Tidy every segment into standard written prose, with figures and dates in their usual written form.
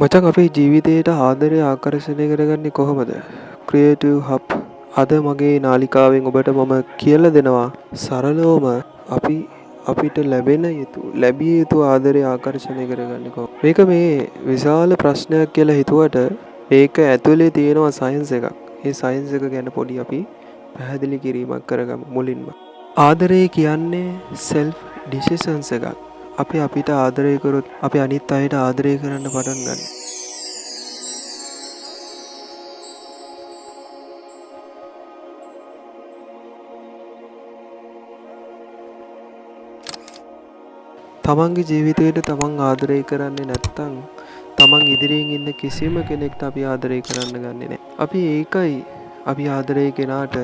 මචං අපේ ජීවිතයට ආදරය ආකර්ෂණය කරගන්නේ කොහොමද? ක්‍රියේටිව් හබ් අද මගේ නාලිකාවෙන් ඔබට මම කියලා දෙනවා සරලවම අපි අපිට ලැබිය යුතු ආදරය ආකර්ෂණය කරගන්නේ කොහොමද? මේක මේ විශාල ප්‍රශ්නයක් කියලා හිතුවට මේක ඇතුලේ තියෙනවා සයන්ස් එකක්. ඒ සයන්ස් එක ගැන පොඩි අපි පැහැදිලි කිරීමක් කරගමු මුලින්ම. ආදරය කියන්නේ සෙල්ෆ් ඩිසිෂන්ස් එකක්. අපි අපිට ආදරය කරොත් අපි අනිත් අයට ආදරය කරන්න පටන් ගන්නවා. තමන්ගේ ජීවිතයට තමන් ආදරය කරන්නේ නැත්නම් තමන් ඉදිරියෙන් ඉන්න කිසිම කෙනෙක්ට අපි ආදරය කරන්න ගන්නෙ නැහැ. අපි ඒකයි අපි ආදරය කෙනාට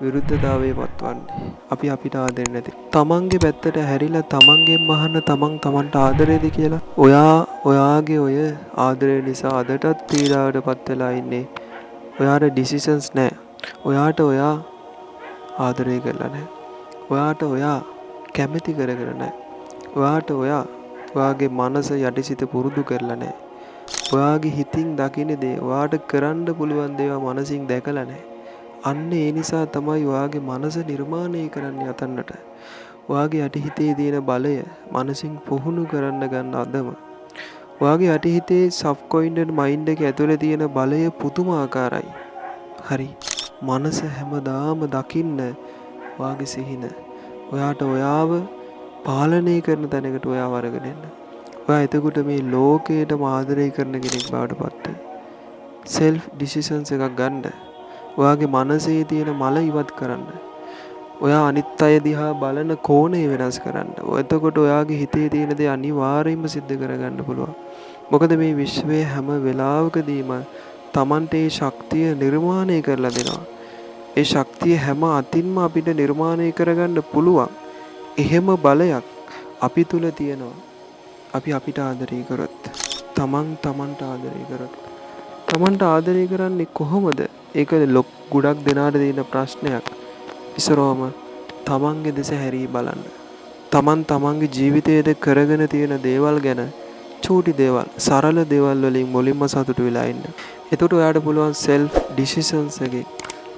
විරුද්ධතාවයේ පත්වන්නේ. අපි අපිට ආදරේ නැති. තමන්ගේ පැත්තට හැරිලා තමන්ගෙන් අහන්න තමන් තමන්ට ආදරේද කියලා. ඔයාගේ ඔය ආදරය නිසා අදටත් පීඩාවටපත් වෙලා ඉන්නේ. ඔයාට ඩිසිෂන්ස් නැහැ. ඔයාට ඔයා ආදරය කරලා නැහැ. ඔයාට ඔයා කැමති කරගෙන නැහැ. ඔයාගේ මනස යටිසිත පුරුදු කරලා නැහැ. ඔයාගේ හිතින් දකින දේ ඔයාට කරන්න පුළුවන් දේවල් මනසින් දැකලා නැහැ. අන්න ඒ නිසා තමයි ඔයාගේ මනස නිර්මාණය කරන්න යතන්නට. ඔයාගේ යටිහිතේ තියෙන බලය මනසින් පුහුණු කරන්න ගන්න අදම. ඔයාගේ යටිහිතේ සබ්කොන්ෂස් මයින්ඩ් එකේ ඇතුලේ තියෙන බලය පුදුමාකාරයි. හරි. මනස හැමදාම දකින්න ඔයාගේ සිහින. ඔයාට ඔයාව පාලනය කරන තැනකට ඔයාව අරගෙන එන්න. ඔයා එතකොට මේ ලෝකයටම ආදරය කරන කෙනෙක් බවට පත් වෙයි. සෙල්ෆ් ඩිසිෂන්ස් එකක් ගන්න. ඔයාගේ මනසේ තියෙන මල ඉවත් කරන්න. ඔයා අනිත් අය දිහා බලන කෝණය වෙනස් කරන්න. එතකොට ඔයාගේ හිතේ තියෙන දේ අනිවාර්යයෙන්ම සිද්ධ කරගන්න පුළුවන්. මොකද මේ විශ්වයේ හැම වෙලාවකදීම Tamante ඒ ශක්තිය නිර්මාණය කරලා දෙනවා. ඒ ශක්තිය හැම අතින්ම අපිට නිර්මාණය කරගන්න පුළුවන්. එහෙම බලයක් අපි තුල තියෙනවා. අපි අපිට ආදරය කරොත්, තමන්ට ආදරය කරොත්. තමන්ට ආදරය කරන්නේ කොහොමද? ඒක ගොඩක් දෙනාට තියෙන ප්‍රශ්නයක්. ඉස්සරවම තමන්ගේ දෙස හැරී බලන්න. තමන්ගේ ජීවිතයේ කරගෙන තියෙන දේවල් ගැන චූටි දේවල්, සරල දේවල් වලින් මුලින්ම සතුටු වෙලා ඉන්න. එතකොට ඔයාට පුළුවන් සෙල්ෆ් ඩිසිෂන්ස් එකේ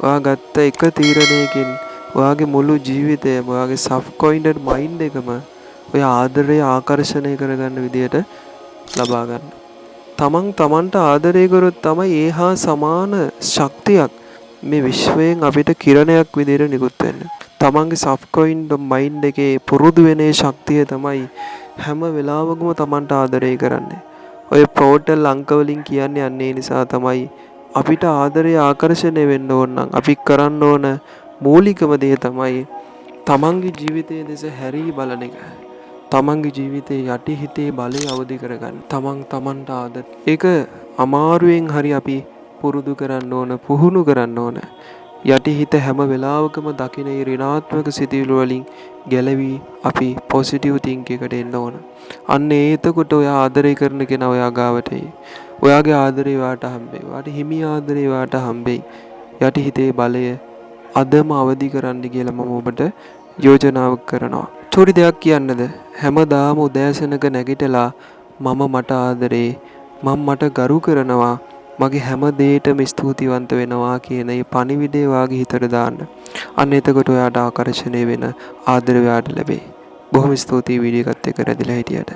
ඔයා ගත්ත එක තීරණයකින් ඔයාගේ මුළු ජීවිතයම ඔයාගේ සබ්කොන්ෂස් මයින්ඩ් එකම ඔය ආදරය ආකර්ෂණය කරගන්න විදියට ලබා ගන්න. තමන්ට ආදරය කරොත් තමයි ඒ හා සමාන ශක්තියක් මේ විශ්වයෙන් අපිට කිරණයක් විදියට නිකුත් වෙන්නේ. තමන්ගේ සබ්කොන්ෂස් මයින්ඩ් එකේ පුරුදු වෙන ශක්තිය තමයි හැම වෙලාවකම තමන්ට ආදරය කරන්නේ. ඔය පෝර්ටල් අංක වලින් කියන්නේ අන්නේ නිසා තමයි අපිට ආදරය ආකර්ෂණය වෙන්න ඕන නම් අපි කරන්න ඕන මූලිකම දේ තමයි තමන්ගේ ජීවිතයේ දෙස හැරී බලන එක. තමන්ගේ ජීවිතයේ යටි හිතේ බලය අවදි කරගන්න. තමන්ට ආදර. ඒක අමාරුවෙන් හරි අපි පුරුදු කරන්න ඕන, පුහුණු කරන්න ඕන. යටි හිත හැම වෙලාවකම දකින ඒ ඍණාත්මක සිතුවිලි වලින් ගැලවි අපි පොසිටිව් තින්කින් එකට එන්න ඕන. අන්න එතකොට ඔයා ආදරය කරන කෙනා ඔයා ගාවට එයි. ඔයාගේ ආදරේ වාට හම්බෙයි. වාට හිමි ආදරේ වාට හම්බෙයි. යටි හිතේ බලය අදම අවදි කරන්න කියලා මම ඔබට යෝජනාවක් කරනවා. චූටි දෙයක් කියන්නද? හැමදාම උදෑසනක නැගිටලා මට ආදරේ, මට ගරු කරනවා, මගේ හැම දෙයකටම ස්තුතිවන්ත වෙනවා කියන මේ පණිවිඩය වාගේ හිතට දාන්න. අන්න එතකොට ඔයාට ආකර්ෂණය වෙන ආදරය ඔයාට ලැබෙයි. බොහොම ස්තුතියි වීඩියෝ එකත් එක්ක රැඳිලා හිටියට.